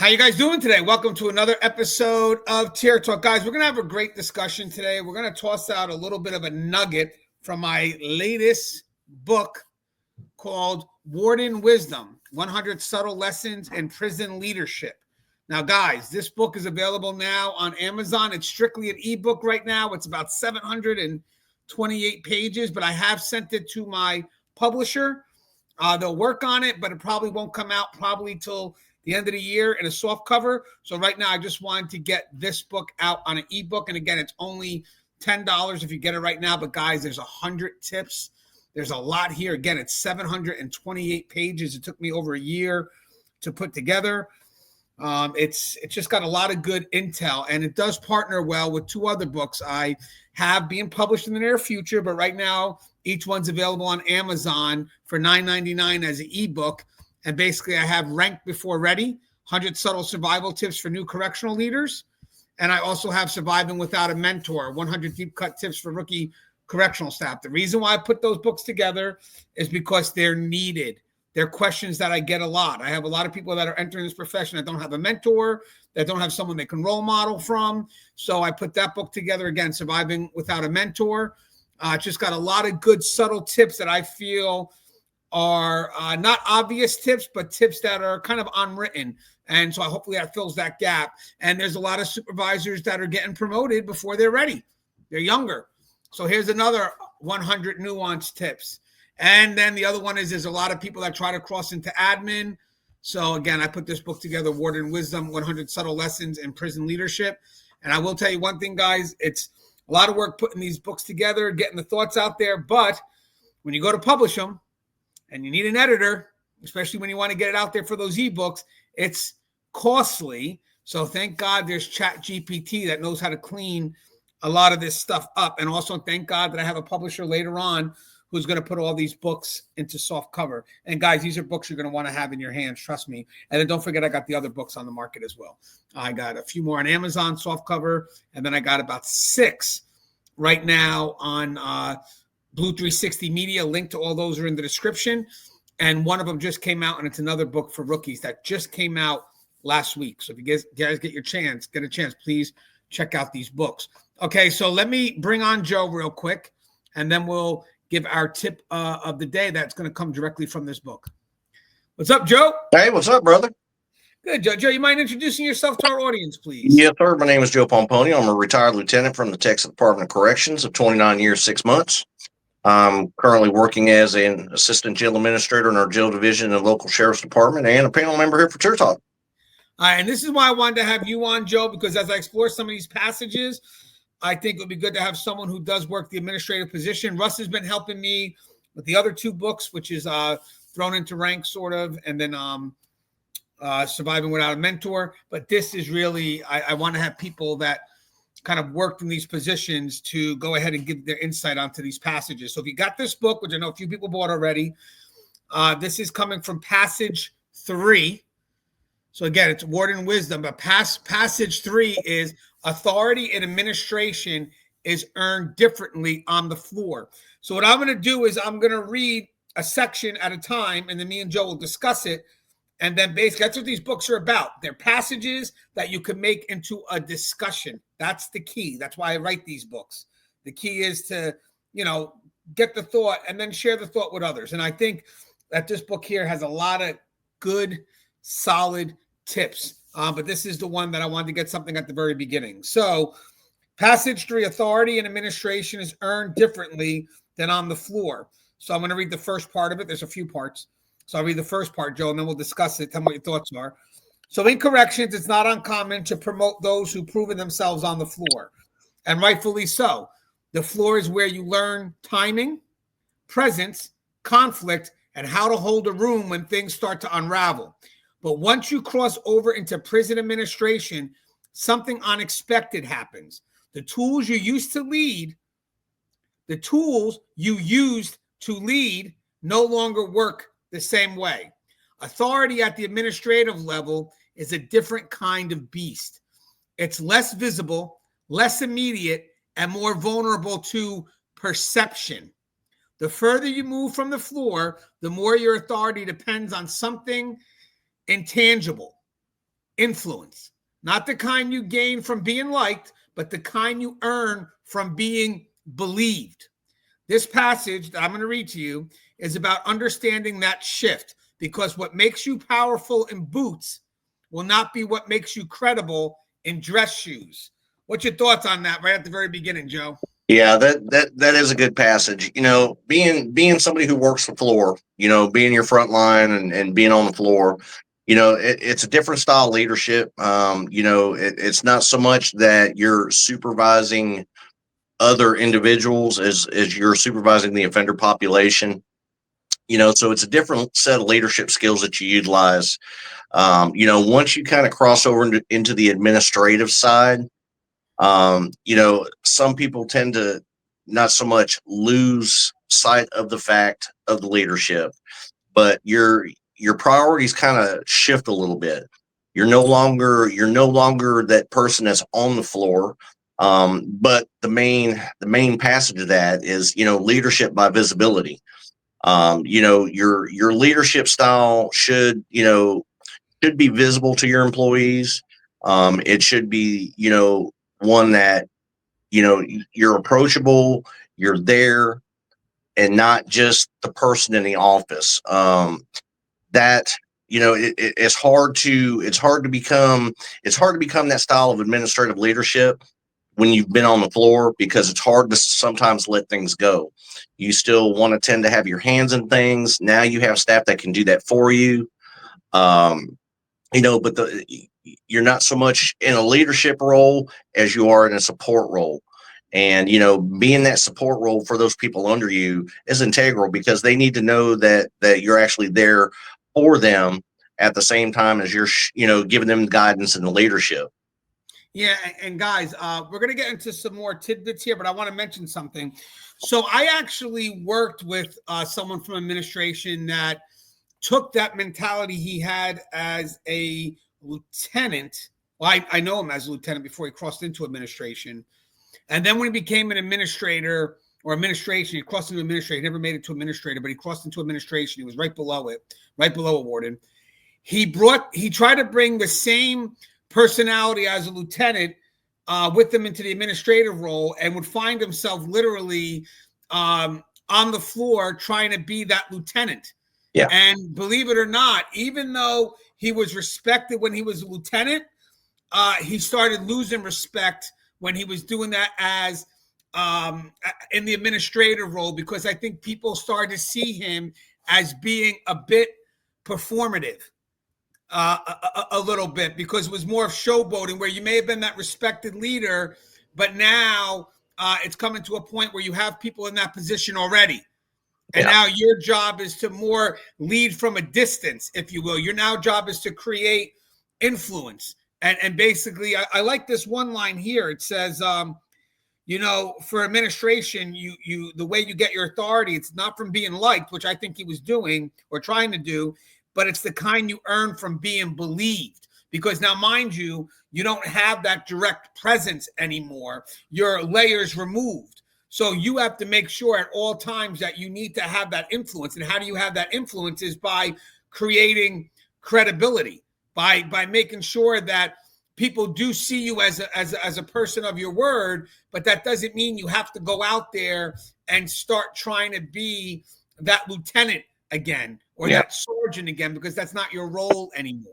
How you guys doing today? Welcome to another episode of Tier Talk. Guys, we're going to have a great discussion today. We're going to toss out a little bit of a nugget from my latest book called Warden Wisdom, 100 Subtle Lessons in Prison Leadership. Now, guys, this book is available now on Amazon. It's strictly an ebook right now. It's about 728 pages, but I have sent it to my publisher. They'll work on it, but it probably won't come out probably till the end of the year in a soft cover. So right now, I just wanted to get this book out on an ebook. And again, it's only $10 if you get it right now. But guys, there's 100 tips. There's a lot here. Again, it's 728 pages. It took me over a year to put together. It's just got a lot of good intel, and it does partner well with two other books I have being published in the near future. But right now, each one's available on Amazon for $9.99 as an ebook. And basically, I have Ranked Before Ready, 100 Subtle Survival Tips for New Correctional Leaders. And I also have Surviving Without a Mentor, 100 Deep Cut Tips for Rookie Correctional Staff. The reason why I put those books together is because they're needed. They're questions that I get a lot. I have a lot of people that are entering this profession that don't have a mentor, that don't have someone they can role model from. So I put that book together, again, Surviving Without a Mentor. Just got a lot of good, subtle tips that I feel are not obvious tips, but tips that are kind of unwritten. And so hopefully that fills that gap. And there's a lot of supervisors that are getting promoted before they're ready. They're younger. So here's another 100 nuanced tips. And then the other one is there's a lot of people that try to cross into admin. So again, I put this book together, Warden Wisdom, 100 Subtle Lessons in Prison Leadership. And I will tell you one thing, guys, it's a lot of work putting these books together, getting the thoughts out there. But when you go to publish them, and you need an editor, especially when you want to get it out there for those ebooks, it's costly. So thank God there's ChatGPT that knows how to clean a lot of this stuff up. And also thank God that I have a publisher later on who's going to put all these books into soft cover. And guys, these are books you're going to want to have in your hands, trust me. And then don't forget, I got the other books on the market as well. I got a few more on Amazon, soft cover, and then I got about 6 right now on Blue 360 Media. Link to all those are in the description. And one of them just came out, and it's another book for rookies that just came out last week. So if you guys get a chance, please check out these books. Okay, so let me bring on Joe real quick, and then we'll give our tip of the day that's going to come directly from this book. What's up, Joe? Hey, what's up, brother? Good, Joe. Joe, you mind introducing yourself to our audience, please? Yes, sir. My name is Joe Pomponi. I'm a retired lieutenant from the Texas Department of Corrections of 29 years, 6 months. I'm currently working as an assistant jail administrator in our jail division and local sheriff's department, and a panel member here for Tier Talk. All right, and this is why I wanted to have you on, Joe, because as I explore some of these passages, I think it would be good to have someone who does work the administrative position. Russ has been helping me with the other 2 books, which is Thrown into Rank, sort of, and then Surviving Without a Mentor. But this is really, I want to have people that kind of worked in these positions to go ahead and give their insight onto these passages. So if you got this book, which I know a few people bought already, this is coming from passage 3. So again, it's Warden Wisdom, but passage 3 is authority and administration is earned differently on the floor. So what I'm going to do is I'm going to read a section at a time, and then me and Joe will discuss it. And then basically that's what these books are about. They're passages that you can make into a discussion. That's the key. That's why I write these books. The key is to, get the thought and then share the thought with others. And I think that this book here has a lot of good, solid tips. But this is the one that I wanted to get something at the very beginning. So passage 3, authority and administration is earned differently than on the floor. So I'm going to read the first part of it. There's a few parts. So I'll read the first part, Joe, and then we'll discuss it. Tell me what your thoughts are. So in corrections, it's not uncommon to promote those who proven themselves on the floor, and rightfully so. The floor is where you learn timing, presence, conflict, and how to hold a room when things start to unravel. But once you cross over into prison administration, something unexpected happens. The tools you used to lead no longer work the same way. Authority at the administrative level is a different kind of beast. It's less visible, less immediate, and more vulnerable to perception. The further you move from the floor, the more your authority depends on something intangible. influence, not the kind you gain from being liked, but the kind you earn from being believed. This passage that I'm going to read to you is about understanding that shift, because what makes you powerful in boots will not be what makes you credible in dress shoes. What's your thoughts on that right at the very beginning, Joe? Yeah, that is a good passage. Being somebody who works the floor, being your front line and being on the floor, it's a different style of leadership. It's not so much that you're supervising other individuals as you're supervising the offender population. So it's a different set of leadership skills that you utilize. Once you kind of cross over into the administrative side, some people tend to not so much lose sight of the fact of the leadership, but your priorities kind of shift a little bit. You're no longer that person that's on the floor. But the main passage of that is, leadership by visibility. Your leadership style should be visible to your employees. It should be, one that, you're approachable, you're there, and not just the person in the office. That, it's hard to become that style of administrative leadership when you've been on the floor, because it's hard to sometimes let things go. You still want to tend to have your hands in things. Now you have staff that can do that for you. But you're not so much in a leadership role as you are in a support role. And, being that support role for those people under you is integral, because they need to know that you're actually there for them at the same time as you're, giving them guidance and the leadership. Yeah, and guys, we're going to get into some more tidbits here, but I want to mention something. So I actually worked with someone from administration that took that mentality he had as a lieutenant. Well, I know him as a lieutenant before he crossed into administration. And then when he became an administrator or administration, he crossed into administration. He never made it to administrator, but he crossed into administration. He was right below it, right below a warden. He tried to bring the same personality as a lieutenant with them into the administrative role, and would find himself literally on the floor trying to be that lieutenant. Yeah. And believe it or not, even though he was respected when he was a lieutenant, he started losing respect when he was doing that as in the administrative role, because I think people started to see him as being a bit performative. A little bit, because it was more of showboating, where you may have been that respected leader, but now it's coming to a point where you have people in that position already. And now your job is to more lead from a distance, if you will. Your now job is to create influence. And basically, I like this one line here. It says, for administration, you the way you get your authority, it's not from being liked, which I think he was doing or trying to do, but it's the kind you earn from being believed. Because now, mind you, you don't have that direct presence anymore. Your layers removed. So you have to make sure at all times that you need to have that influence. And how do you have that influence? Is by creating credibility, by making sure that people do see you as a person of your word. But that doesn't mean you have to go out there and start trying to be that lieutenant again, or that sergeant again, because that's not your role anymore.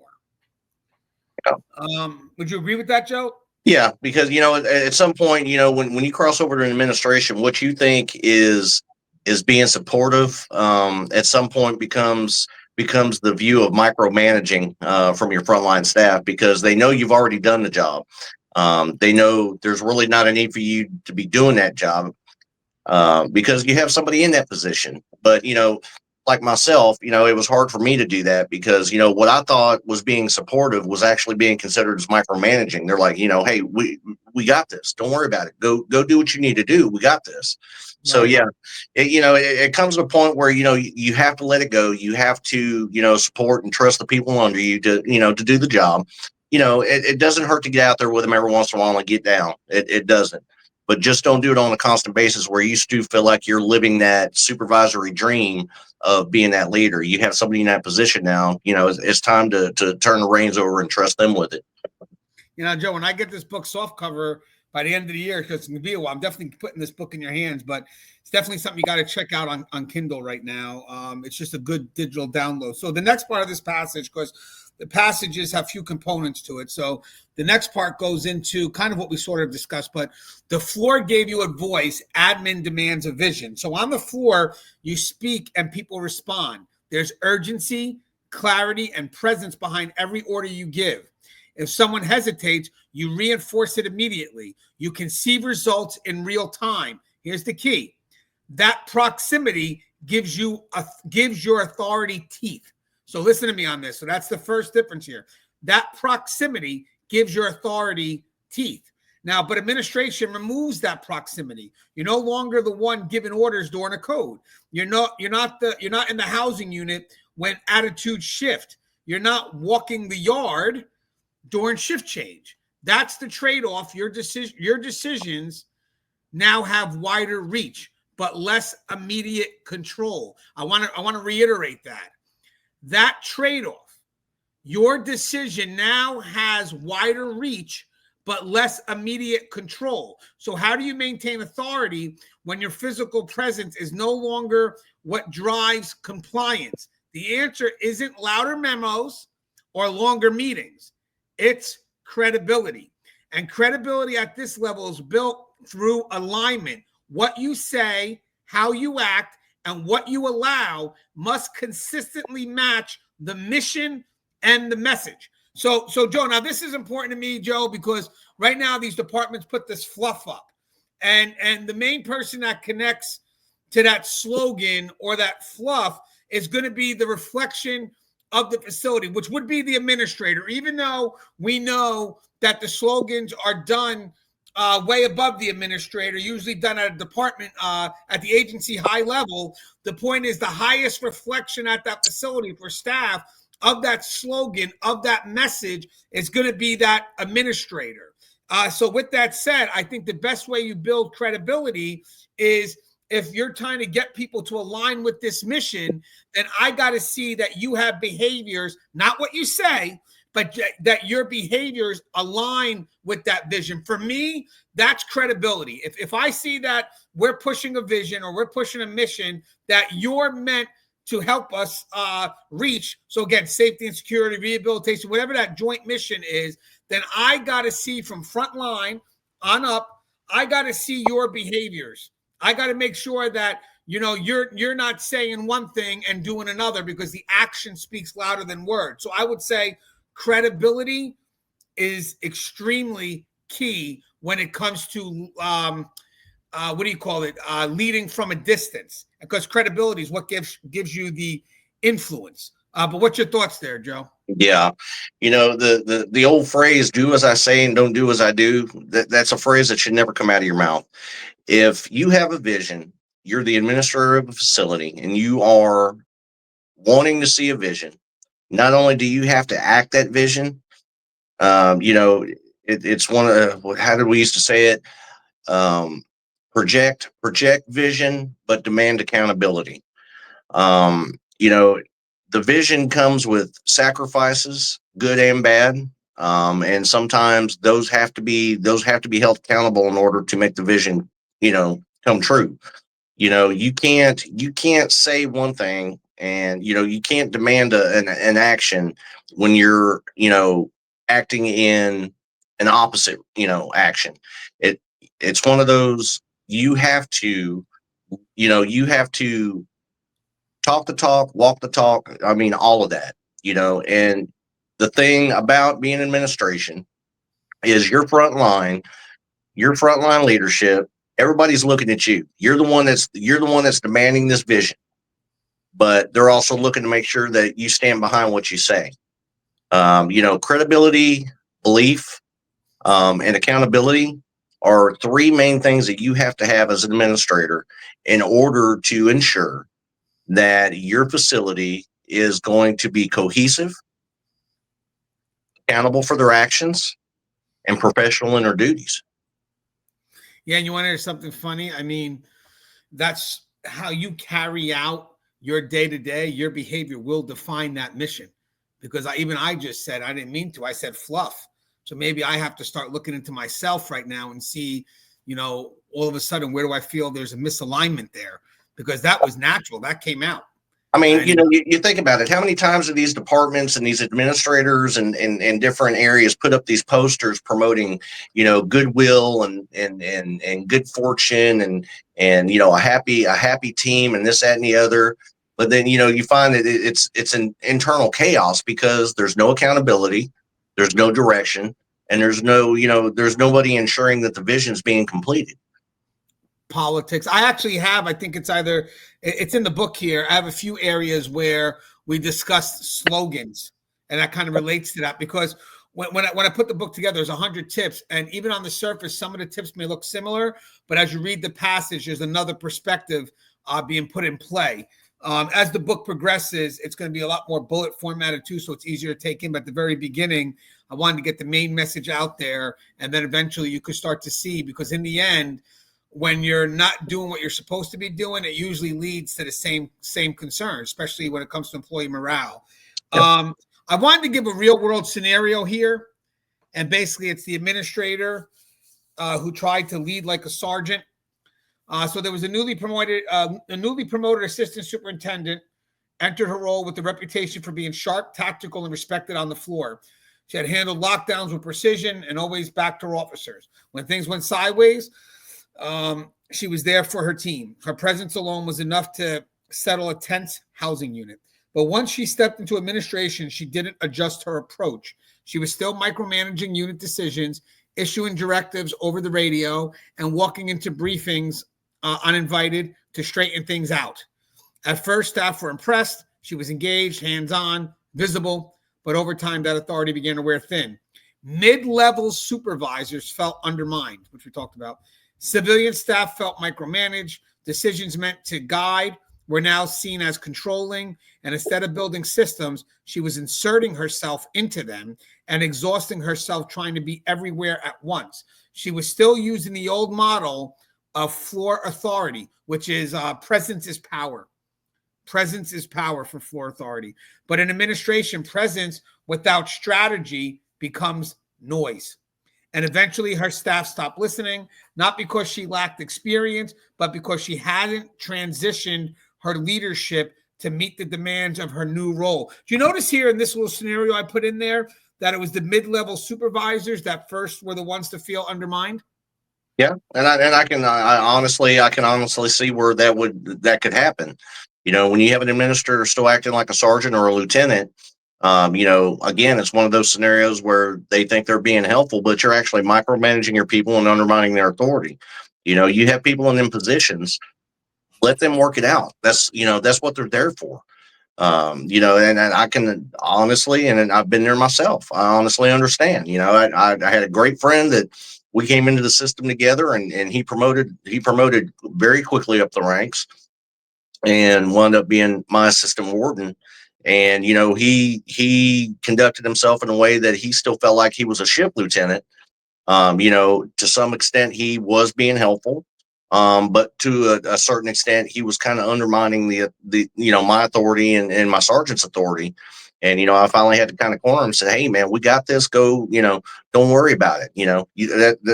Would you agree with that, Joe? Yeah, because at some point, when you cross over to an administration, what you think is being supportive, at some point becomes the view of micromanaging from your frontline staff, because they know you've already done the job. They know there's really not a need for you to be doing that job because you have somebody in that position. But like myself, it was hard for me to do that, because, what I thought was being supportive was actually being considered as micromanaging. They're like, hey, we got this. Don't worry about it. Go do what you need to do. We got this. Right. So, yeah, it comes to a point where, you have to let it go. You have to, support and trust the people under you to do the job. It doesn't hurt to get out there with them every once in a while and get down. It doesn't. but just don't do it on a constant basis where you still feel like you're living that supervisory dream of being that leader. You have somebody in that position now. It's time to turn the reins over and trust them with it. Joe, when I get this book soft cover by the end of the year, because it's going to be a while, I'm definitely putting this book in your hands, but it's definitely something you got to check out on Kindle right now. It's just a good digital download. So the next part of this passage, because the passages have few components to it. So the next part goes into kind of what we sort of discussed, but the floor gave you a voice, admin demands a vision. So on the floor, you speak and people respond. There's urgency, clarity, and presence behind every order you give. If someone hesitates, you reinforce it immediately. You can see results in real time. Here's the key. That proximity gives your authority teeth. So listen to me on this. So that's the first difference here. That proximity gives your authority teeth. Now, but administration removes that proximity. You're no longer the one giving orders during a code. You're not in the housing unit when attitudes shift. You're not walking the yard during shift change. That's the trade-off. Your decisions now have wider reach, but less immediate control. I want to reiterate that trade-off. Your decision now has wider reach, but less immediate control. So how do you maintain authority when your physical presence is no longer what drives compliance? The answer isn't louder memos or longer meetings. It's credibility. And credibility at this level is built through alignment. What you say, how you act, and what you allow must consistently match the mission and the message. So Joe, now this is important to me, Joe, because right now these departments put this fluff up. And the main person that connects to that slogan or that fluff is going to be the reflection of the facility, which would be the administrator, even though we know that the slogans are done way above the administrator, usually done at a department, at the agency high level. The point is the highest reflection at that facility for staff of that slogan, of that message, is going to be that administrator. So with that said, I think the best way you build credibility is if you're trying to get people to align with this mission, then I got to see that you have behaviors, not what you say, but that your behaviors align with that vision. For me, that's credibility. If I see that we're pushing a vision or we're pushing a mission that you're meant to help us reach, so again, safety and security, rehabilitation, whatever that joint mission is, then I got to see from frontline on up, I got to see your behaviors. I got to make sure that you're not saying one thing and doing another, because the action speaks louder than words. So I would say credibility is extremely key when it comes to leading from a distance, because credibility is what gives you the influence. But what's your thoughts there, Joe? Yeah. The old phrase, do as I say and don't do as I do, that's a phrase that should never come out of your mouth. If you have a vision, you're the administrator of a facility, and you are wanting to see a vision, not only do you have to act that vision, it's one of, how did we used to say it? Project vision, but demand accountability. The vision comes with sacrifices, good and bad. And sometimes those have to be held accountable in order to make the vision, come true. You can't say one thing, and, you can't demand an action when you're, acting in an opposite, action. It's one of those, you have to talk the talk, walk the talk. I mean, all of that, and the thing about being administration is your frontline leadership. Everybody's looking at you. You're the one that's demanding this vision, but they're also looking to make sure that you stand behind what you say. Credibility, belief, and accountability are three main things that you have to have as an administrator in order to ensure that your facility is going to be cohesive, accountable for their actions, and professional in their duties. Yeah, and you want to hear something funny? I mean, that's how you carry out your day to day. Your behavior will define that mission. Because I just said, I didn't mean to. I said fluff. So maybe I have to start looking into myself right now and see, all of a sudden, where do I feel there's a misalignment there? Because that was natural. That came out. I mean, And you think about it. How many times do these departments and these administrators and different areas put up these posters promoting, goodwill and good fortune and a happy team and this, that, and the other. But then you find that it's an internal chaos because there's no accountability, there's no direction, and there's nobody ensuring that the vision is being completed. Politics. I think it's in the book here. I have a few areas where we discussed slogans, and that kind of relates to that because when I put the book together, there's 100 tips, and even on the surface, some of the tips may look similar, but as you read the passage, there's another perspective being put in play. As the book progresses, it's going to be a lot more bullet formatted too, so it's easier to take in. But at the very beginning, I wanted to get the main message out there, and then eventually you could start to see, because in the end, when you're not doing what you're supposed to be doing, it usually leads to the same concern, especially when it comes to employee morale. Yep. I wanted to give a real world scenario here. And basically it's the administrator who tried to lead like a sergeant. So there was a newly promoted assistant superintendent entered her role with the reputation for being sharp, tactical, and respected on the floor. She had handled lockdowns with precision and always backed her officers. When things went sideways, she was there for her team. Her presence alone was enough to settle a tense housing unit. But once she stepped into administration, she didn't adjust her approach. She was still micromanaging unit decisions, issuing directives over the radio, and walking into briefings uninvited to straighten things out. At first, staff were impressed. She was engaged, hands-on, visible, but over time, that authority began to wear thin. Mid-level supervisors felt undermined, which we talked about. Civilian staff felt micromanaged. Decisions meant to guide were now seen as controlling. And instead of building systems, she was inserting herself into them and exhausting herself trying to be everywhere at once. She was still using the old model of floor authority, which is presence is power. Presence is power for floor authority. But in administration, presence without strategy becomes noise. And eventually her staff stopped listening, not because she lacked experience, but because she hadn't transitioned her leadership to meet the demands of her new role. Do you notice here in this little scenario I put in there that it was the mid-level supervisors that first were the ones to feel undermined? Yeah, and I can honestly see where that could happen. When you have an administrator still acting like a sergeant or a lieutenant, again, it's one of those scenarios where they think they're being helpful, but you're actually micromanaging your people and undermining their authority. You have people in them positions, let them work it out. That's what they're there for. And I can honestly, and I've been there myself, I honestly understand. I had a great friend that we came into the system together, and he promoted very quickly up the ranks and wound up being my assistant warden. And he conducted himself in a way that he still felt like he was a ship lieutenant. To some extent he was being helpful, but to a certain extent he was kind of undermining the my authority and my sergeant's authority. And I finally had to kind of corner him and say, hey man, we got this, go, don't worry about it.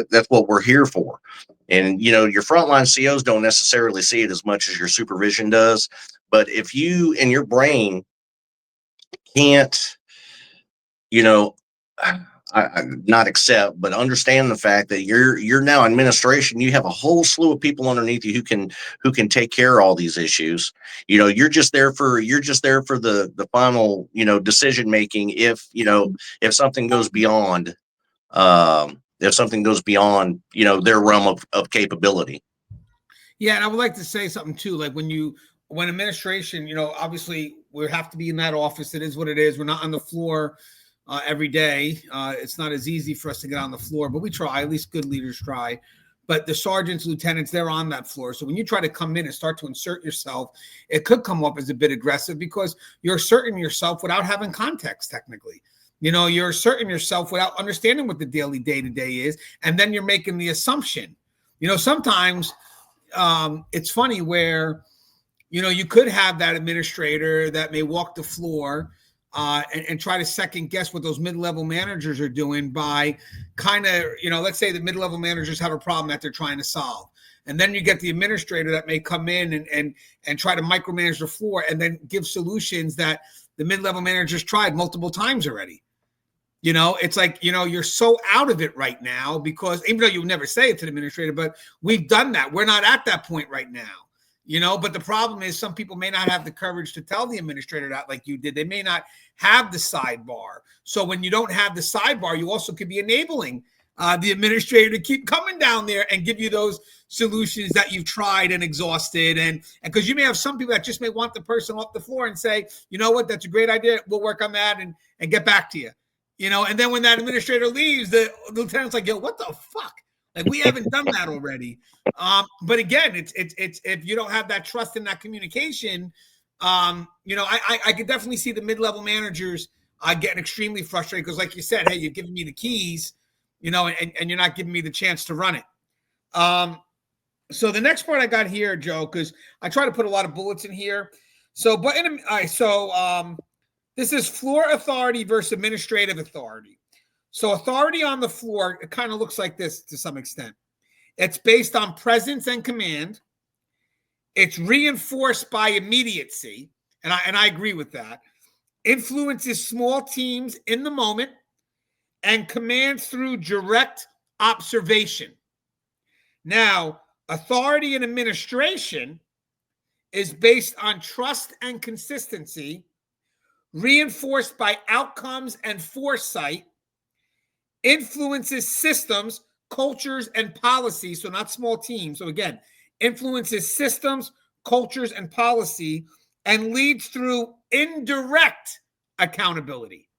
That's what we're here for. And your frontline COs don't necessarily see it as much as your supervision does, but if you in your brain can't, not accept, but understand the fact that you're now administration, you have a whole slew of people underneath you who can take care of all these issues. You're just there for the final, decision making. If something goes beyond, their realm of capability. Yeah, and I would like to say something too. Like when administration, obviously we have to be in that office. It is what it is. We're not on the floor every day. It's not as easy for us to get on the floor, but we try. At least good leaders try. But the sergeants, lieutenants, they're on that floor. So when you try to come in and start to insert yourself, it could come up as a bit aggressive because you're asserting yourself without having context, technically. You're asserting yourself without understanding what the daily day-to-day is. And then you're making the assumption. Sometimes it's funny where, you could have that administrator that may walk the floor and try to second guess what those mid-level managers are doing by kind of, let's say the mid-level managers have a problem that they're trying to solve. And then you get the administrator that may come in and try to micromanage the floor and then give solutions that the mid-level managers tried multiple times already. It's like, you're so out of it right now because even though you would never say it to the administrator, but we've done that. We're not at that point right now. But the problem is some people may not have the courage to tell the administrator that like you did. They may not have the sidebar. So when you don't have the sidebar, you also could be enabling the administrator to keep coming down there and give you those solutions that you've tried and exhausted. And because you may have some people that just may want the person off the floor and say, you know what, that's a great idea. We'll work on that and get back to you. And then when that administrator leaves, the lieutenant's like, yo, what the fuck? Like, we haven't done that already. But again, it's if you don't have that trust in that communication, I could definitely see the mid-level managers getting extremely frustrated because, like you said, hey, you're giving me the keys, and you're not giving me the chance to run it. So the next part I got here, Joe, because I try to put a lot of bullets in here. This is floor authority versus administrative authority. So authority on the floor, it kind of looks like this to some extent. It's based on presence and command. It's reinforced by immediacy, and I agree with that. Influences small teams in the moment and commands through direct observation. Now, authority and administration is based on trust and consistency, reinforced by outcomes and foresight, influences systems, cultures, and policies. So not small teams. So again, influences systems, cultures, and policy, and leads through indirect accountability.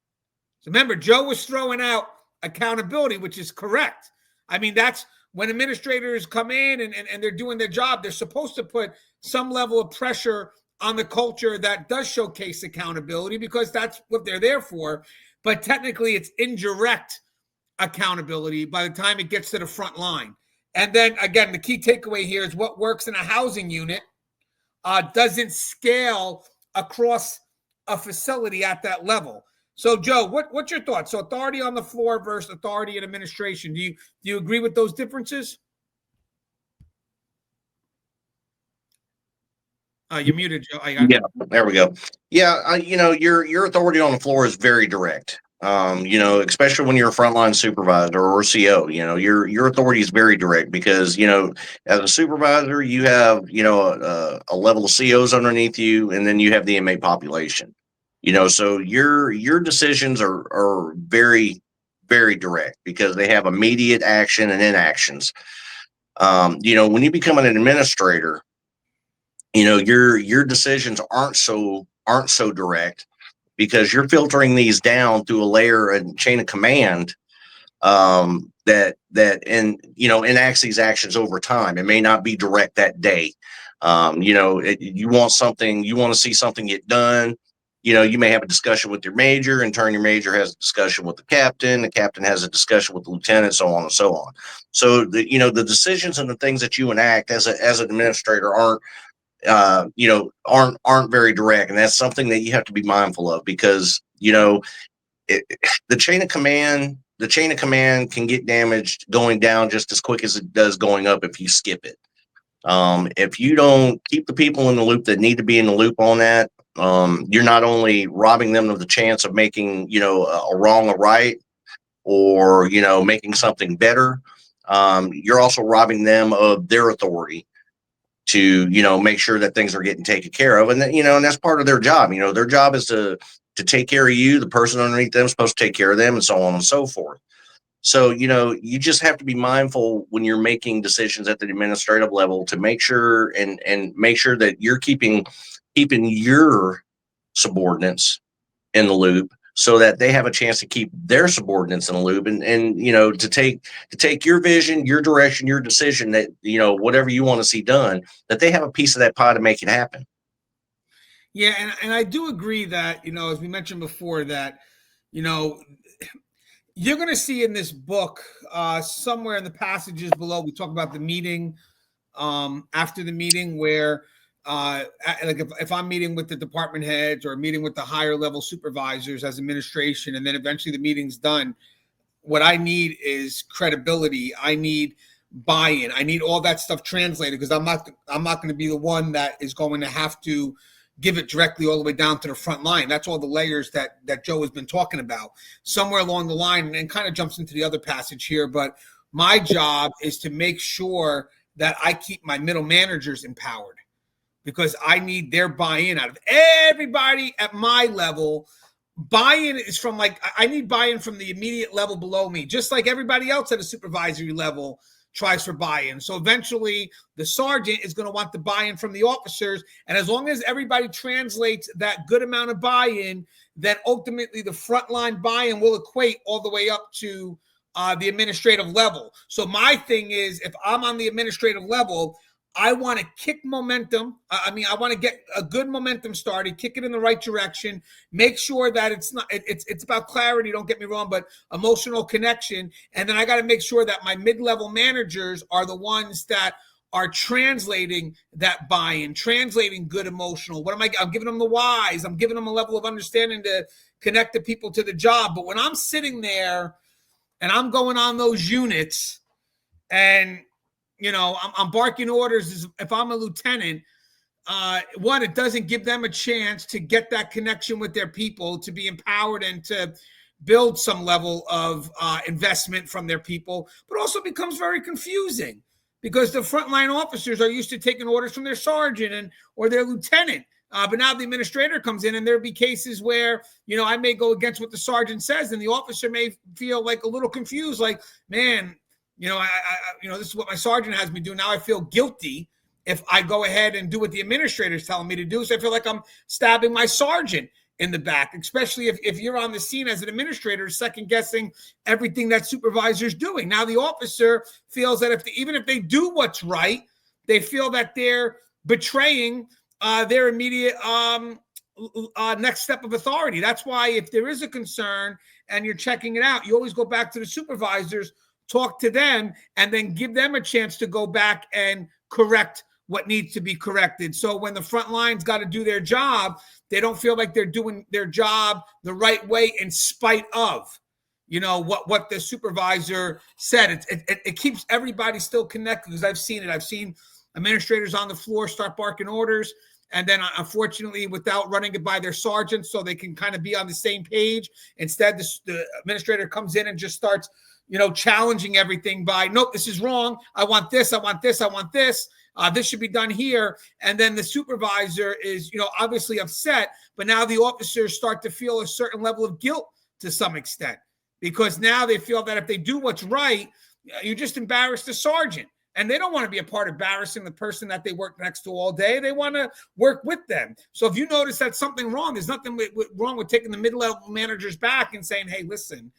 So remember, Joe was throwing out accountability, which is correct. I mean, that's when administrators come in and they're doing their job, they're supposed to put some level of pressure on the culture that does showcase accountability because that's what they're there for. But technically, it's indirect accountability by the time it gets to the front line. And then again, the key takeaway here is what works in a housing unit doesn't scale across a facility at that level. So Joe, what's your thoughts? So authority on the floor versus authority in administration. Do you agree with those differences? You're muted, Joe. Yeah, there we go. Yeah, your authority on the floor is very direct. Especially when you're a frontline supervisor or CO, your authority is very direct because, as a supervisor, you have, a level of COs underneath you, and then you have the inmate population, so your decisions are very, very direct because they have immediate action and inactions. When you become an administrator, your decisions aren't so direct because you're filtering these down through a layer and chain of command that enacts these actions over time. It may not be direct that day. You want to see something get done. You may have a discussion with your major, in turn, your major has a discussion with the captain has a discussion with the lieutenant, so on and so on. So the decisions and the things that you enact as an administrator aren't very direct, and that's something that you have to be mindful of because the chain of command can get damaged going down just as quick as it does going up if you skip it. If you don't keep the people in the loop that need to be in the loop on that, you're not only robbing them of the chance of making a wrong a right or making something better, you're also robbing them of their authority to make sure that things are getting taken care of, and and that's part of their job. Their job is to take care of you. The person underneath them is supposed to take care of them, and so on and so forth. So you just have to be mindful when you're making decisions at the administrative level to make sure and make sure that you're keeping your subordinates in the loop so that they have a chance to keep their subordinates in the loop and to take your vision, your direction, your decision that whatever you want to see done, that they have a piece of that pie to make it happen. Yeah, and I do agree that as we mentioned before that You're going to see in this book, somewhere in the passages below, we talk about the meeting, after the meeting where, like if I'm meeting with the department heads or meeting with the higher level supervisors as administration, and then eventually the meeting's done, what I need is credibility. I need buy-in. I need all that stuff translated, because I'm not going to be the one that is going to have to give it directly all the way down to the front line. That's all the layers that Joe has been talking about. Somewhere along the line, and kind of jumps into the other passage here, but my job is to make sure that I keep my middle managers empowered, because I need their buy-in out of everybody at my level. Buy-in is from, like, I need buy-in from the immediate level below me, just like everybody else at a supervisory level tries for buy-in. So eventually the sergeant is going to want the buy-in from the officers. And as long as everybody translates that good amount of buy-in, then ultimately the frontline buy-in will equate all the way up to the administrative level. So my thing is, if I'm on the administrative level, I want to kick momentum. I want to get a good momentum started, kick it in the right direction, make sure that it's about clarity, don't get me wrong, but emotional connection. And then I got to make sure that my mid-level managers are the ones that are translating that buy-in, translating good emotional. I'm giving them the whys. I'm giving them a level of understanding to connect the people to the job. But when I'm sitting there and I'm going on those units and I'm barking orders, if I'm a lieutenant, one, it doesn't give them a chance to get that connection with their people, to be empowered and to build some level of investment from their people, but also becomes very confusing because the frontline officers are used to taking orders from their sergeant or their lieutenant. But now the administrator comes in, and there'll be cases where, I may go against what the sergeant says, and the officer may feel like a little confused, like, man, this is what my sergeant has me do. Now I feel guilty if I go ahead and do what the administrator is telling me to do. So I feel like I'm stabbing my sergeant in the back, especially if you're on the scene as an administrator, second guessing everything that supervisor's doing. Now the officer feels that even if they do what's right, they feel that they're betraying their immediate next step of authority. That's why if there is a concern and you're checking it out, you always go back to the supervisors, talk to them, and then give them a chance to go back and correct what needs to be corrected. So when the front line's got to do their job, they don't feel like they're doing their job the right way in spite of, what the supervisor said. It keeps everybody still connected, because I've seen it. I've seen administrators on the floor start barking orders, and then unfortunately, without running it by their sergeants so they can kind of be on the same page, instead the administrator comes in and just starts challenging everything by, nope, this is wrong. I want this. I want this. I want this. This should be done here. And then the supervisor is, obviously upset, but now the officers start to feel a certain level of guilt to some extent, because now they feel that if they do what's right, you just embarrass the sergeant. And they don't want to be a part of embarrassing the person that they work next to all day. They want to work with them. So if you notice that something wrong, there's nothing wrong with taking the mid-level managers back and saying, hey, listen,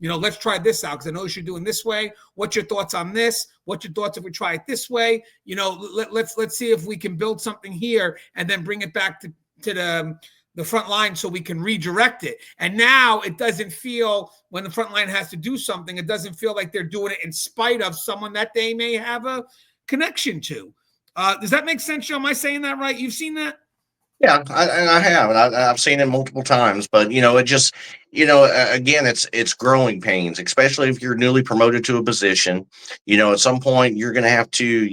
let's try this out, because I know you're doing this way. What's your thoughts on this? What's your thoughts if we try it this way? Let's see if we can build something here and then bring it back to the front line so we can redirect it. And now it doesn't feel, when the front line has to do something, it doesn't feel like they're doing it in spite of someone that they may have a connection to. Does that make sense, Joe? Am I saying that right? You've seen that? Yeah, I have. I've seen it multiple times, but it just, again, it's growing pains, especially if you're newly promoted to a position. At some point you're gonna have to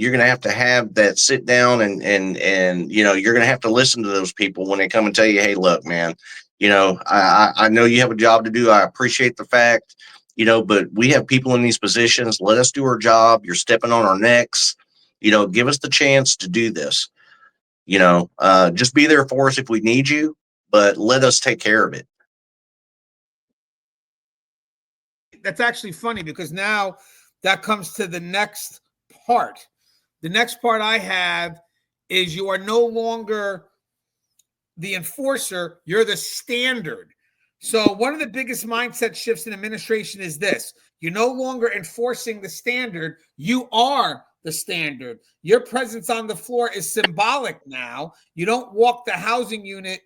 have that sit down and you're gonna have to listen to those people when they come and tell you, hey, look, man, I know you have a job to do. I appreciate the fact, but we have people in these positions. Let us do our job. You're stepping on our necks. Give us the chance to do this. Just be there for us if we need you, but let us take care of it. That's actually funny, because now that comes to the next part. The next part I have is, you are no longer the enforcer, you're the standard. So one of the biggest mindset shifts in administration is this: you're no longer enforcing the standard, you are the standard. Your presence on the floor is symbolic now. You don't walk the housing unit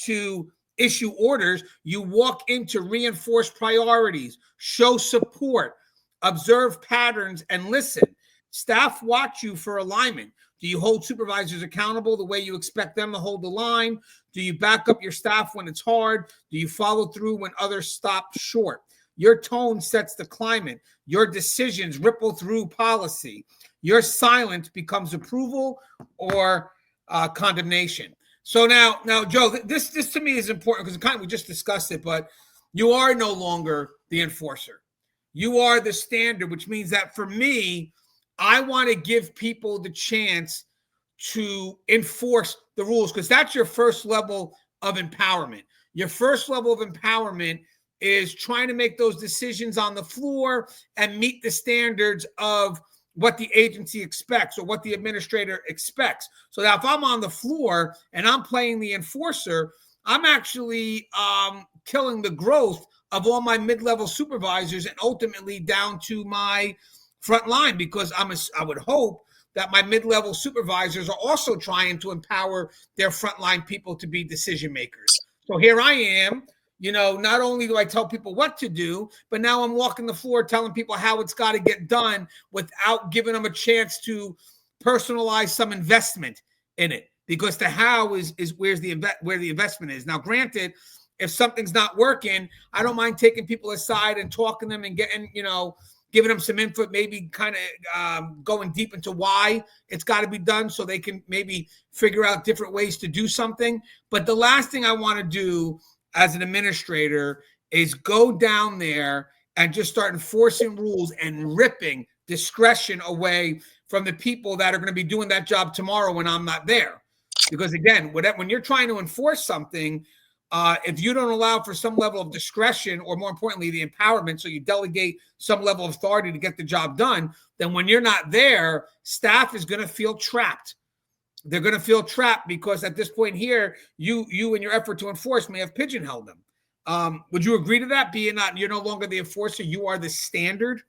to issue orders. You walk in to reinforce priorities, show support, observe patterns, and listen. Staff watch you for alignment. Do you hold supervisors accountable the way you expect them to hold the line? Do you back up your staff when it's hard? Do you follow through when others stop short? Your tone sets the climate. Your decisions ripple through policy. Your silence becomes approval or condemnation. So now, Joe, this to me is important because we just discussed it, but you are no longer the enforcer. You are the standard, which means that for me, I want to give people the chance to enforce the rules because that's your first level of empowerment. Your first level of empowerment is trying to make those decisions on the floor and meet the standards of what the agency expects or what the administrator expects. So that if I'm on the floor and I'm playing the enforcer, I'm actually killing the growth of all my mid-level supervisors and ultimately down to my front line because I would hope that my mid-level supervisors are also trying to empower their frontline people to be decision makers. So here I am, not only do I tell people what to do, but now I'm walking the floor telling people how it's got to get done without giving them a chance to personalize some investment in it. Because the how is where the investment is. Now, granted, if something's not working, I don't mind taking people aside and talking to them and getting, giving them some input, maybe kind of going deep into why it's got to be done so they can maybe figure out different ways to do something. But the last thing I want to do as an administrator is go down there and just start enforcing rules and ripping discretion away from the people that are going to be doing that job tomorrow when I'm not there. Because again, when you're trying to enforce something, if you don't allow for some level of discretion, or more importantly, the empowerment, so you delegate some level of authority to get the job done, then when you're not there, staff is going to feel trapped. They're going to feel trapped because at this point here, you in your effort to enforce may have pigeonholed them. Would you agree to that? You're no longer the enforcer, you are the standard.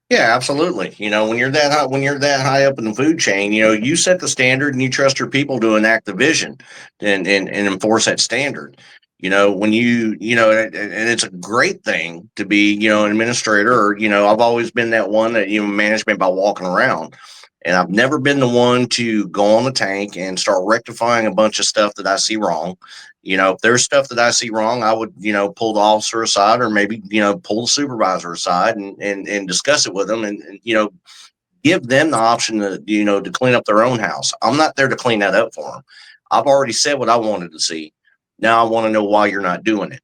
Yeah, absolutely. When you're that high up in the food chain, you set the standard and you trust your people to enact the vision and enforce that standard. When and it's a great thing to be, an administrator or, I've always been that one that, management by walking around. And I've never been the one to go on the tank and start rectifying a bunch of stuff that I see wrong. If there's stuff that I see wrong, I would, pull the officer aside or maybe, pull the supervisor aside and discuss it with them and give them the option to, to clean up their own house. I'm not there to clean that up for them. I've already said what I wanted to see. Now I want to know why you're not doing it.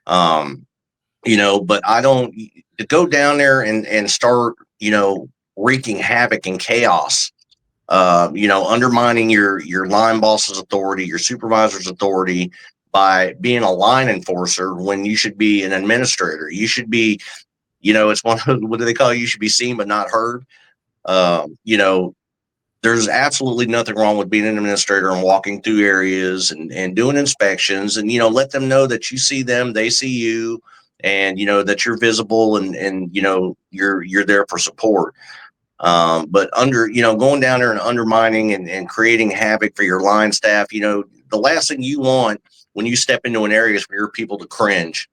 But I don't to go down there and start, wreaking havoc and chaos, undermining your line boss's authority, your supervisor's authority by being a line enforcer when you should be an administrator. You should be, it's one of what do they call it? You should be seen but not heard. There's absolutely nothing wrong with being an administrator and walking through areas and doing inspections and, let them know that you see them, they see you, and, that you're visible and you're there for support. But going down there and undermining and creating havoc for your line staff, the last thing you want when you step into an area is for your people to cringe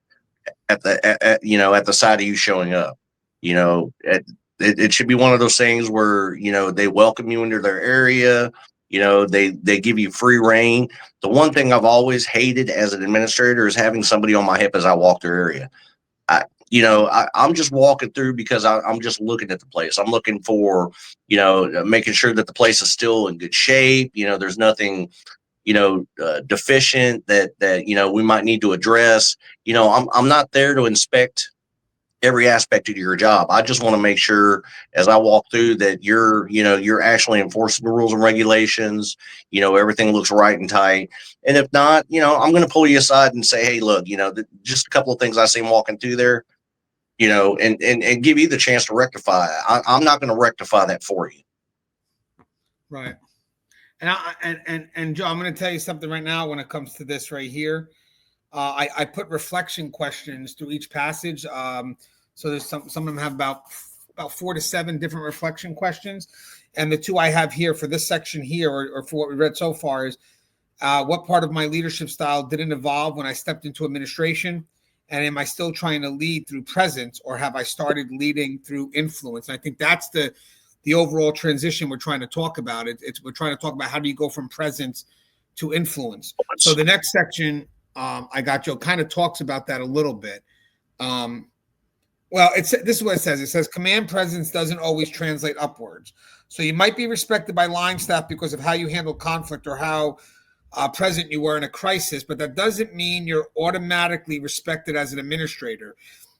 at the sight of you showing up. It should be one of those things where, they welcome you into their area. They give you free reign. The one thing I've always hated as an administrator is having somebody on my hip as I walk their area. I'm just walking through because I'm just looking at the place. I'm looking for, making sure that the place is still in good shape. There's nothing, deficient that, we might need to address. I'm not there to inspect every aspect of your job. I just want to make sure as I walk through that you're actually enforcing the rules and regulations, everything looks right and tight. And if not, I'm going to pull you aside and say, hey, look, just a couple of things I seen walking through there, and give you the chance to rectify it. I'm not going to rectify that for you. Right. And Joe, I'm going to tell you something right now when it comes to this right here. I put reflection questions through each passage. So there's some of them have about 4 to 7 different reflection questions. And the two I have here for this section here, or for what we read so far, is What part of my leadership style didn't evolve when I stepped into administration? And am I still trying to lead through presence, or have I started leading through influence? And I think that's the overall transition we're trying to talk about. We're trying to talk about how do you go from presence to influence. So the next section I got, Joe, kind of talks about that a little bit. Well, this is what it says. It says command presence doesn't always translate upwards. So you might be respected by line staff because of how you handle conflict or how present you were in a crisis, but that doesn't mean you're automatically respected as an administrator.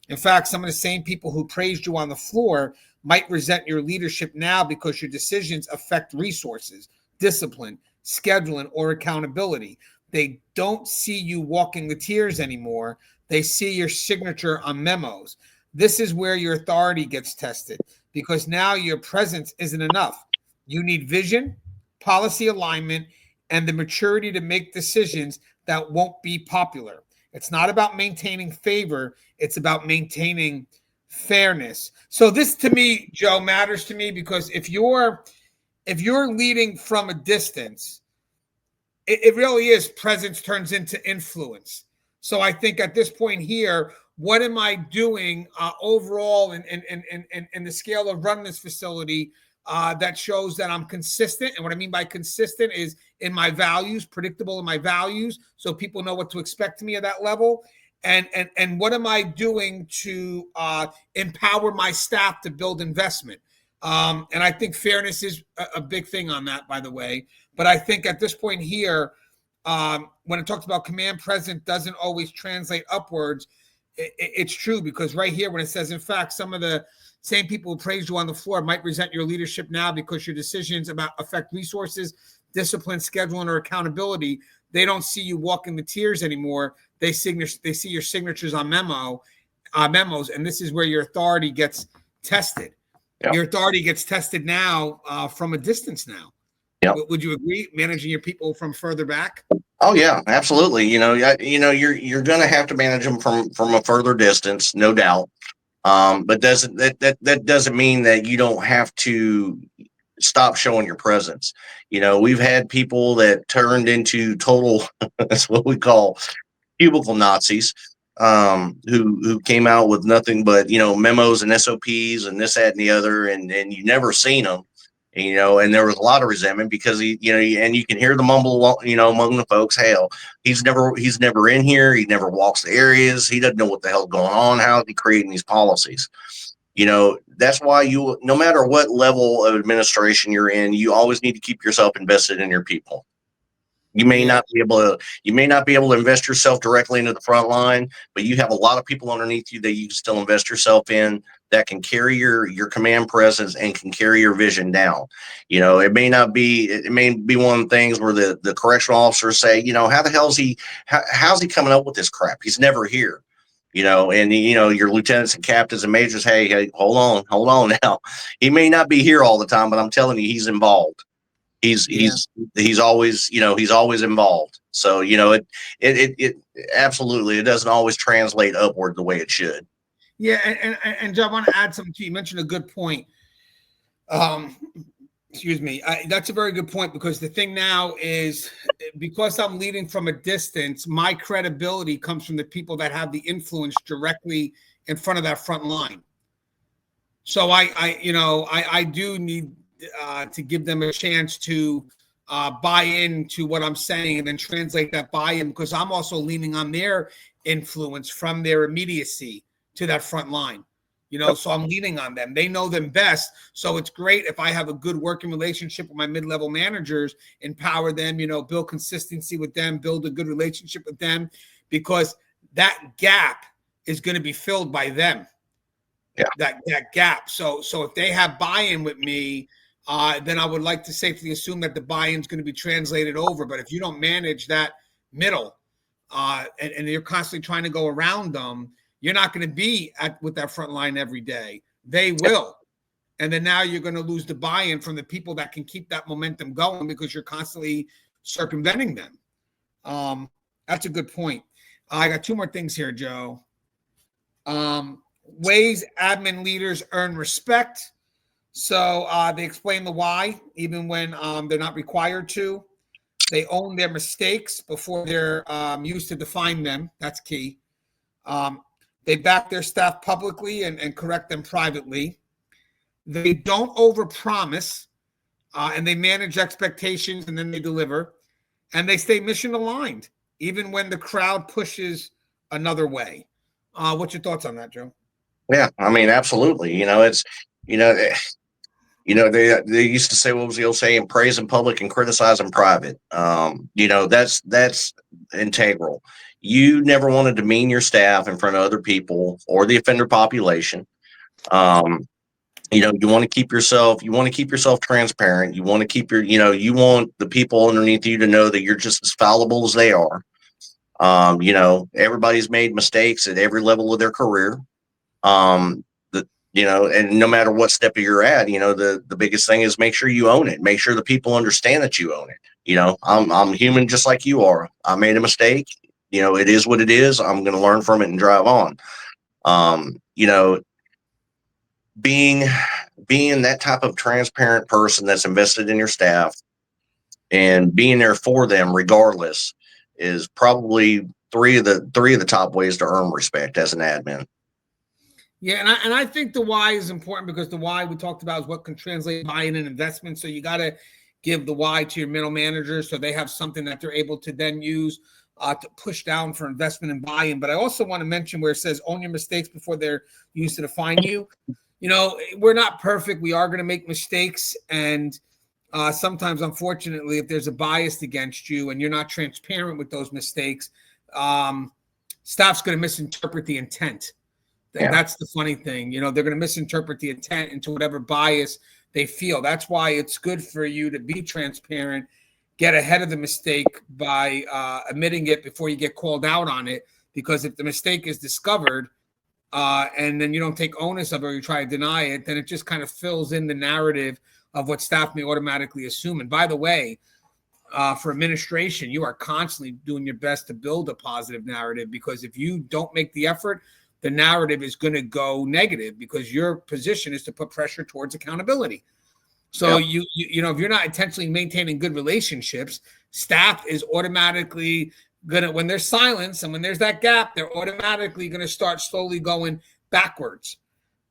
In fact, some of the same people who praised you on the floor might resent your leadership now because your decisions affect resources, discipline, scheduling, or accountability. They don't see you walking the tiers anymore. They see your signature on memos. This is where your authority gets tested, because now your presence isn't enough. You need vision, policy alignment, and the maturity to make decisions that won't be popular. It's not about maintaining favor. It's about maintaining fairness. So this, to me, Joe, matters to me, because if you're leading from a distance, it really is presence turns into influence. So I think at this point here, what am I doing overall in the scale of running this facility that shows that I'm consistent? And what I mean by consistent is in my values, predictable in my values, so people know what to expect to me at that level. And what am I doing to empower my staff to build investment? And I think fairness is a big thing on that, by the way. But I think at this point here, when it talks about command present doesn't always translate upwards, it's true, because right here when it says, in fact, some of the same people who praised you on the floor might resent your leadership now because your decisions about affect resources, discipline, scheduling, or accountability. They don't see you walking the tiers anymore. They see your signatures on memos, and this is where your authority gets tested. Yep. Your authority gets tested now from a distance now. Yep. Would you agree, managing your people from further back? Oh yeah, absolutely. You're going to have to manage them from a further distance, no doubt. But that doesn't mean that you don't have to stop showing your presence. We've had people that turned into total, that's what we call cubicle Nazis, who came out with nothing but, memos and SOPs and this, that, and the other. And you never seen them. And there was a lot of resentment because and you can hear the mumble, among the folks. Hell, he's never in here. He never walks the areas. He doesn't know what the hell's going on. How is he creating these policies? That's why no matter what level of administration you're in, you always need to keep yourself invested in your people. You may not be able to invest yourself directly into the front line, but you have a lot of people underneath you that you can still invest yourself in that can carry your command presence and can carry your vision down. It may be one of the things where the correctional officers say, how the hell how's he coming up with this crap? He's never here. And your lieutenants and captains and majors, hey, hold on now. He may not be here all the time, but I'm telling you, he's involved. He's always, he's always involved. So, it absolutely, it doesn't always translate upward the way it should. Yeah. And Joe, I want to add something to you. You mentioned a good point. Excuse me. That's a very good point, because the thing now is, because I'm leading from a distance, my credibility comes from the people that have the influence directly in front of that front line. So I do need to give them a chance to buy into what I'm saying and then translate that buy-in, because I'm also leaning on their influence from their immediacy to that front line. So I'm leaning on them. They know them best. So it's great if I have a good working relationship with my mid-level managers, empower them, build consistency with them, build a good relationship with them, because that gap is going to be filled by them. Yeah. That gap. So if they have buy-in with me, then I would like to safely assume that the buy-in is going to be translated over. But if you don't manage that middle and you're constantly trying to go around them, you're not going to be with that front line every day. They will. And then now you're going to lose the buy-in from the people that can keep that momentum going, because you're constantly circumventing them. That's a good point. I got two more things here, Joe. Ways admin leaders earn respect. So they explain the why, even when they're not required to. They own their mistakes before they're used to define them. That's key. They back their staff publicly and correct them privately. They don't overpromise, and they manage expectations, and then they deliver. And they stay mission aligned, even when the crowd pushes another way. What's your thoughts on that, Joe? Yeah, I mean, absolutely. It's you know they used to say, what was the old saying? Praise in public and criticize in private. That's integral. You never want to demean your staff in front of other people or the offender population. You want to keep yourself transparent. You want to keep you want the people underneath you to know that you're just as fallible as they are. Everybody's made mistakes at every level of their career. And no matter what step you're at, the biggest thing is make sure you own it. Make sure the people understand that you own it. I'm human just like you are. I made a mistake. It is what it is. I'm going to learn from it and drive on. Being that type of transparent person that's invested in your staff and being there for them regardless is probably three of the top ways to earn respect as an admin. Yeah, and I think the why is important, because the why we talked about is what can translate buy-in and investment. So you got to give the why to your middle managers so they have something that they're able to then use to push down for investment and buy-in. But I also want to mention where it says own your mistakes before they're used to define you. We're not perfect. We are going to make mistakes. And sometimes, unfortunately, if there's a bias against you and you're not transparent with those mistakes, staff's going to misinterpret the intent. Yeah. That's the funny thing. They're going to misinterpret the intent into whatever bias they feel. That's why it's good for you to be transparent, get ahead of the mistake by admitting it before you get called out on it. Because if the mistake is discovered and then you don't take onus of it or you try to deny it, then it just kind of fills in the narrative of what staff may automatically assume. And by the way, for administration, you are constantly doing your best to build a positive narrative, because if you don't make the effort, the narrative is going to go negative, because your position is to put pressure towards accountability. So if you're not intentionally maintaining good relationships, staff is automatically gonna, when there's silence and when there's that gap, they're automatically going to start slowly going backwards.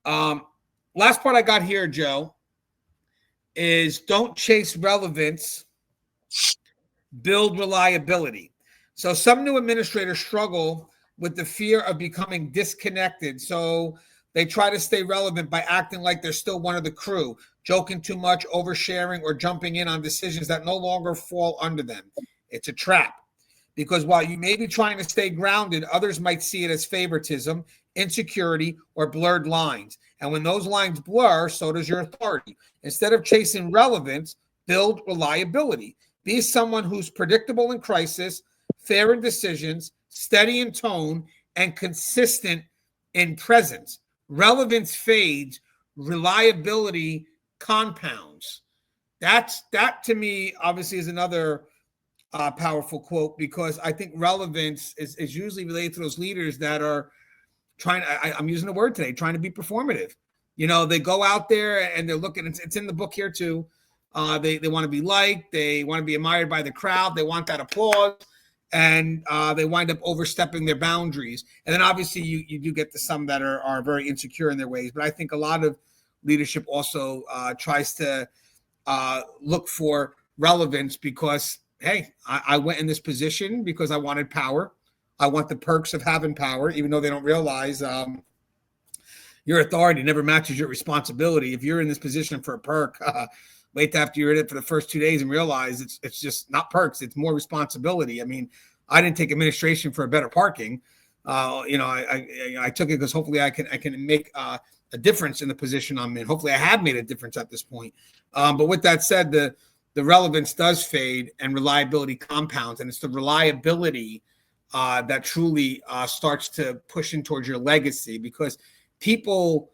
Last part I got here, Joe, is don't chase relevance, build reliability. So some new administrators struggle with the fear of becoming disconnected. So they try to stay relevant by acting like they're still one of the crew, joking too much, oversharing, or jumping in on decisions that no longer fall under them. It's a trap, because while you may be trying to stay grounded, others might see it as favoritism, insecurity, or blurred lines. And when those lines blur, so does your authority. Instead of chasing relevance, build reliability. Be someone who's predictable in crisis, fair in decisions, steady in tone, and consistent in presence. Relevance fades, reliability compounds. That to me obviously is another powerful quote, because I think relevance is usually related to those leaders that are trying, I'm using the word today, trying to be performative. They go out there and they're looking, it's in the book here too. They want to be liked, they want to be admired by the crowd, they want that applause. And they wind up overstepping their boundaries. And then obviously you do get to some that are very insecure in their ways. But I think a lot of leadership also tries to look for relevance, because, hey, I went in this position because I wanted power. I want the perks of having power, even though they don't realize your authority never matches your responsibility. If you're in this position for a perk, wait after you're in it for the first 2 days and realize it's just not perks. It's more responsibility. I mean, I didn't take administration for a better parking. I took it because hopefully I can make a difference in the position I'm in. Hopefully I have made a difference at this point. But with that said, the relevance does fade and reliability compounds. And it's the reliability that truly starts to push in towards your legacy, because people,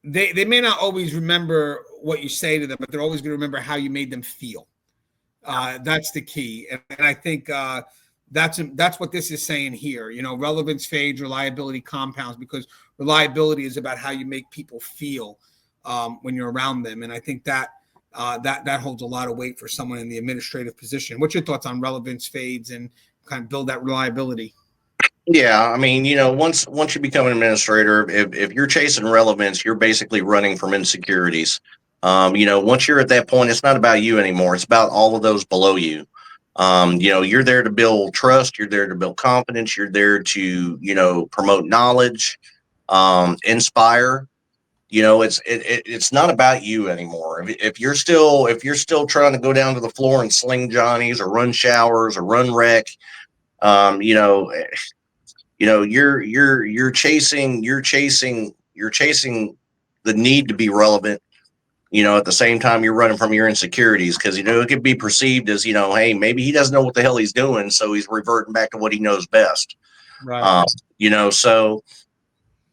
they may not always remember what you say to them, but they're always going to remember how you made them feel. That's the key. And I think that's what this is saying here. Relevance fades, reliability compounds, because reliability is about how you make people feel when you're around them. And I think that that holds a lot of weight for someone in the administrative position. What's your thoughts on relevance fades and kind of build that reliability? Yeah, I mean, once you become an administrator, if you're chasing relevance, you're basically running from insecurities. Once you're at that point, it's not about you anymore. It's about all of those below you. You're there to build trust. You're there to build confidence. You're there to, promote knowledge, inspire. It's not about you anymore. If you're still trying to go down to the floor and sling johnnies or run showers or run wreck, um, you know, you're chasing the need to be relevant. At the same time you're running from your insecurities, because it could be perceived as, hey, maybe he doesn't know what the hell he's doing, so he's reverting back to what he knows best. Right. So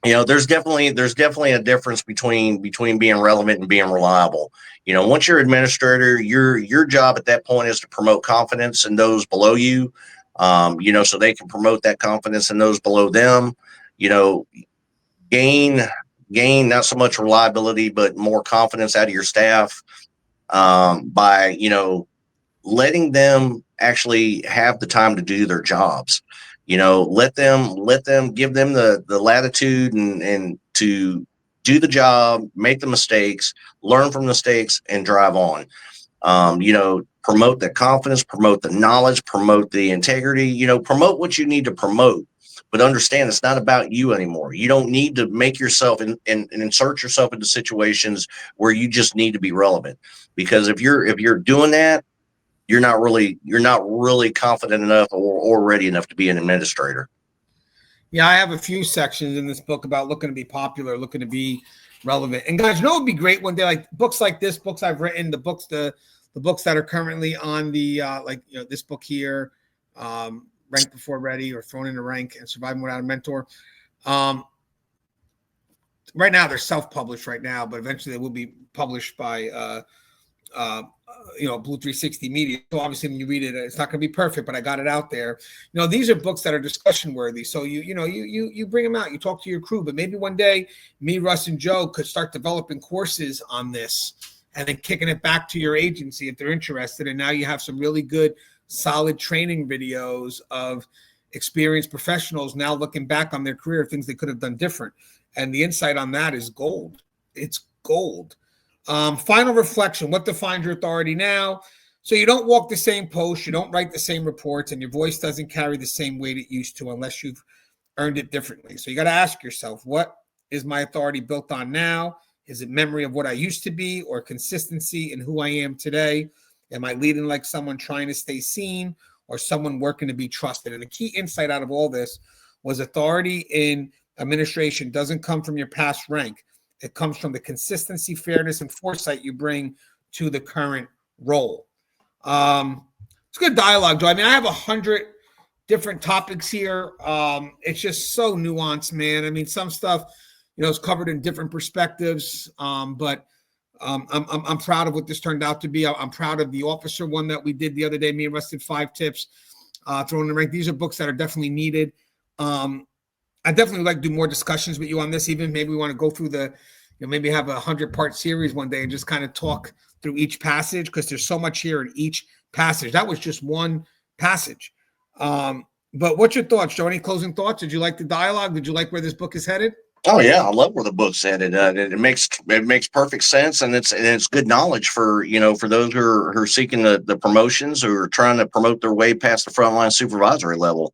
there's definitely a difference between being relevant and being reliable. Once you're administrator, your job at that point is to promote confidence in those below you, so they can promote that confidence in those below them. You know, gain gain not so much reliability but more confidence out of your staff, by letting them actually have the time to do their jobs. Let them give them the latitude and to do the job, make the mistakes, learn from mistakes, and drive on. Promote the confidence, promote the knowledge, promote the integrity. Promote what you need to promote, but understand it's not about you anymore. You don't need to make yourself and insert yourself into situations where you just need to be relevant, because if you're doing that, you're not really confident enough or ready enough to be an administrator. Yeah, I have a few sections in this book about looking to be popular, looking to be relevant. And guys, it would be great one day, like books like this, books I've written, the books that are currently on the this book here, Rank Before Ready, or Thrown in a Rank and Surviving Without a Mentor. Right now they're self-published right now, but eventually they will be published by Blue 360 Media. So obviously when you read it, it's not going to be perfect, but I got it out there. These are books that are discussion worthy. So you bring them out, you talk to your crew, but maybe one day me, Russ, and Joe could start developing courses on this and then kicking it back to your agency if they're interested. And now you have some really good, solid training videos of experienced professionals now looking back on their career, things they could have done different. And the insight on that is gold. It's gold. Final reflection: what defines your authority now? So you don't walk the same post, you don't write the same reports, and your voice doesn't carry the same weight it used to unless you've earned it differently. So you got to ask yourself, what is my authority built on now? Is it memory of what I used to be, or consistency in who I am today? Am I leading like someone trying to stay seen, or someone working to be trusted? And the key insight out of all this was authority in administration doesn't come from your past rank. It comes from the consistency, fairness, and foresight you bring to the current role. It's good dialogue, Joe. I mean, I have 100 different topics here. It's just so nuanced, man. I mean, some stuff, is covered in different perspectives. But I'm proud of what this turned out to be. I'm proud of the officer one that we did the other day. Me and Russ did 5 tips, thrown in the rank. These are books that are definitely needed. I definitely would like to do more discussions with you on this. Even maybe we want to go through maybe have a 100-part series one day and just kind of talk through each passage, because there's so much here in each passage. That was just one passage. But what's your thoughts, Joe? Any closing thoughts? Did you like the dialogue? Did you like where this book is headed? Oh yeah, I love where the book's headed. It makes perfect sense, and it's good knowledge for those who are seeking the promotions, who are trying to promote their way past the frontline supervisory level.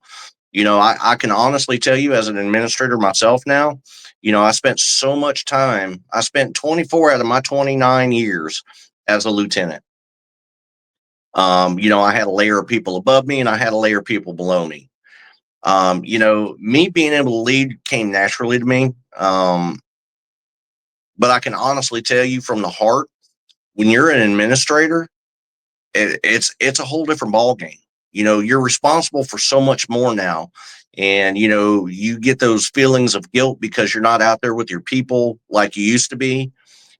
I can honestly tell you, as an administrator myself now, I spent so much time. I spent 24 out of my 29 years as a lieutenant. I had a layer of people above me and I had a layer of people below me. Me being able to lead came naturally to me. But I can honestly tell you from the heart, when you're an administrator, it's a whole different ball game. You're responsible for so much more now. And, you get those feelings of guilt because you're not out there with your people like you used to be,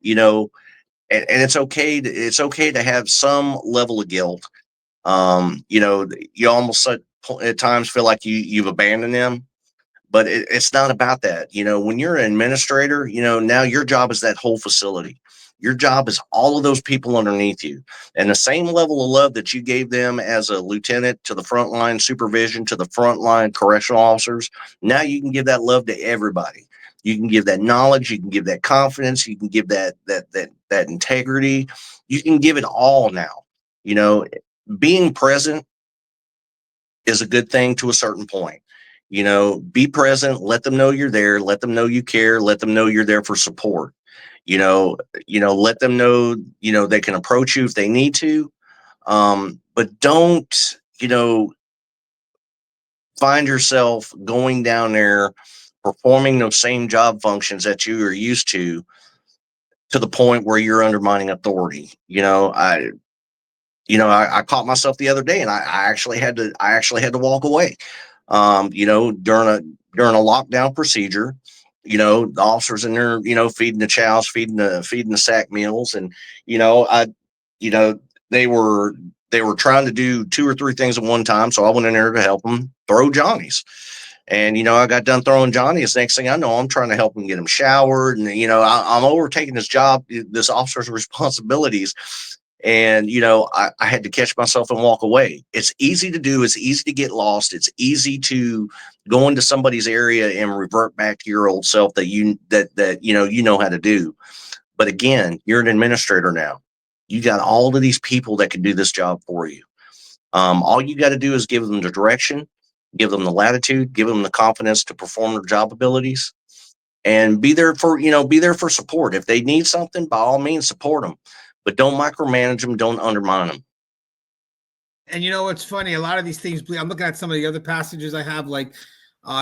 and it's okay to have some level of guilt. You almost at times feel like you've abandoned them, but it's not about that. When you're an administrator, now your job is that whole facility. Your job is all of those people underneath you. And the same level of love that you gave them as a lieutenant to the frontline supervision, to the frontline correctional officers, now you can give that love to everybody. You can give that knowledge, you can give that confidence, you can give that integrity. You can give it all now. You know, being present is a good thing to a certain point. You know, be present, let them know you're there, let them know you care, let them know you're there for support. Let them know, they can approach you if they need to. But don't, find yourself going down there performing those same job functions that you are used to the point where you're undermining authority. I caught myself the other day, and I actually had to walk away. During a lockdown procedure, the officers in there, feeding the chows, feeding the sack meals, and they were trying to do 2 or 3 things at one time. So I went in there to help them throw Johnnies. And, I got done throwing Johnny's. Next thing I know, I'm trying to help him get him showered. And, I'm overtaking this officer's responsibilities. And, I had to catch myself and walk away. It's easy to do. It's easy to get lost. It's easy to go into somebody's area and revert back to your old self that you know how to do. But again, you're an administrator now. You got all of these people that can do this job for you. All you got to do is give them the direction, give them the latitude, give them the confidence to perform their job abilities, and be there for support. If they need something, by all means, support them, but don't micromanage them. Don't undermine them. And it's funny. A lot of these things, I'm looking at some of the other passages I have, like,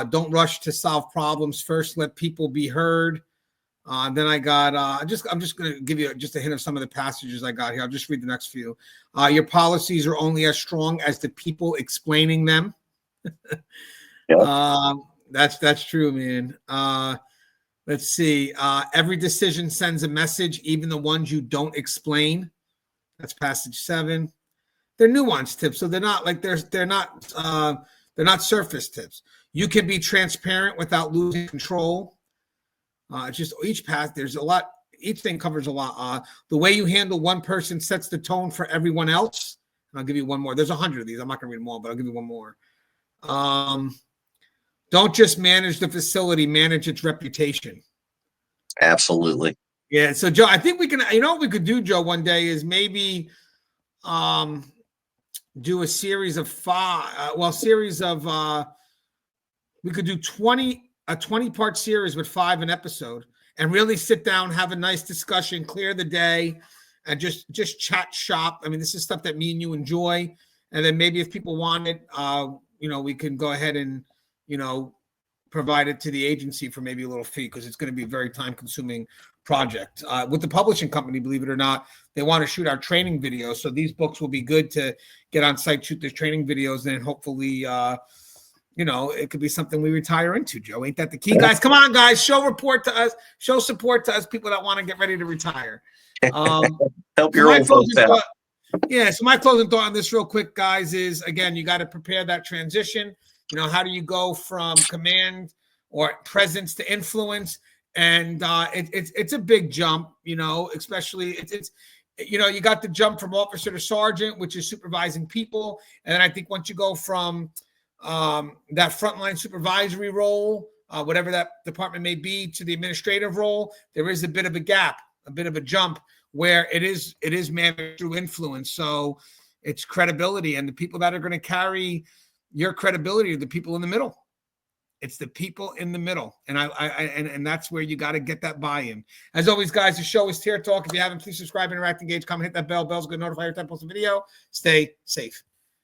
don't rush to solve problems. First, let people be heard. Then I got, I'm just going to give you just a hint of some of the passages I got here. I'll just read the next few. Your policies are only as strong as the people explaining them. Yeah. That's true, man. Let's see. Every decision sends a message, even the ones you don't explain. That's passage 7. They're nuanced tips, so they're not like they're not surface tips. You can be transparent without losing control. It's just each path. There's a lot. Each thing covers a lot. The way you handle one person sets the tone for everyone else. And I'll give you one more. There's 100 of these. I'm not going to read them all, but I'll give you one more. Don't just manage the facility, manage its reputation. Absolutely. Yeah. So Joe, I think we can, what we could do, Joe, one day is maybe do a series of 5, we could do a 20-part series with 5 an episode, and really sit down, have a nice discussion, clear the day, and just chat shop. I mean, this is stuff that me and you enjoy. And then maybe if people want it, we can go ahead and, provide it to the agency for maybe a little fee, because it's going to be a very time-consuming project. With the publishing company, believe it or not, they want to shoot our training videos. So these books will be good to get on site, shoot their training videos, and hopefully, it could be something we retire into, Joe. Ain't that the key, guys? Come on, guys. Show support to us, people that want to get ready to retire. Help your old folks out. Yeah, so my closing thought on this real quick, guys, is, again, you got to prepare that transition. How do you go from command or presence to influence? And it's a big jump, especially it's you got the jump from officer to sergeant, which is supervising people. And then I think once you go from that frontline supervisory role, whatever that department may be, to the administrative role, there is a bit of a gap, a bit of a jump, where it is managed through influence. So it's credibility, and the people that are going to carry your credibility are the people in the middle. It's the people in the middle. And and that's where you got to get that buy-in. As always, guys, the show is Tier Talk. If you haven't, please subscribe, interact, engage, comment, hit that bell. Bell's going to notify you every time I post a video. Stay safe.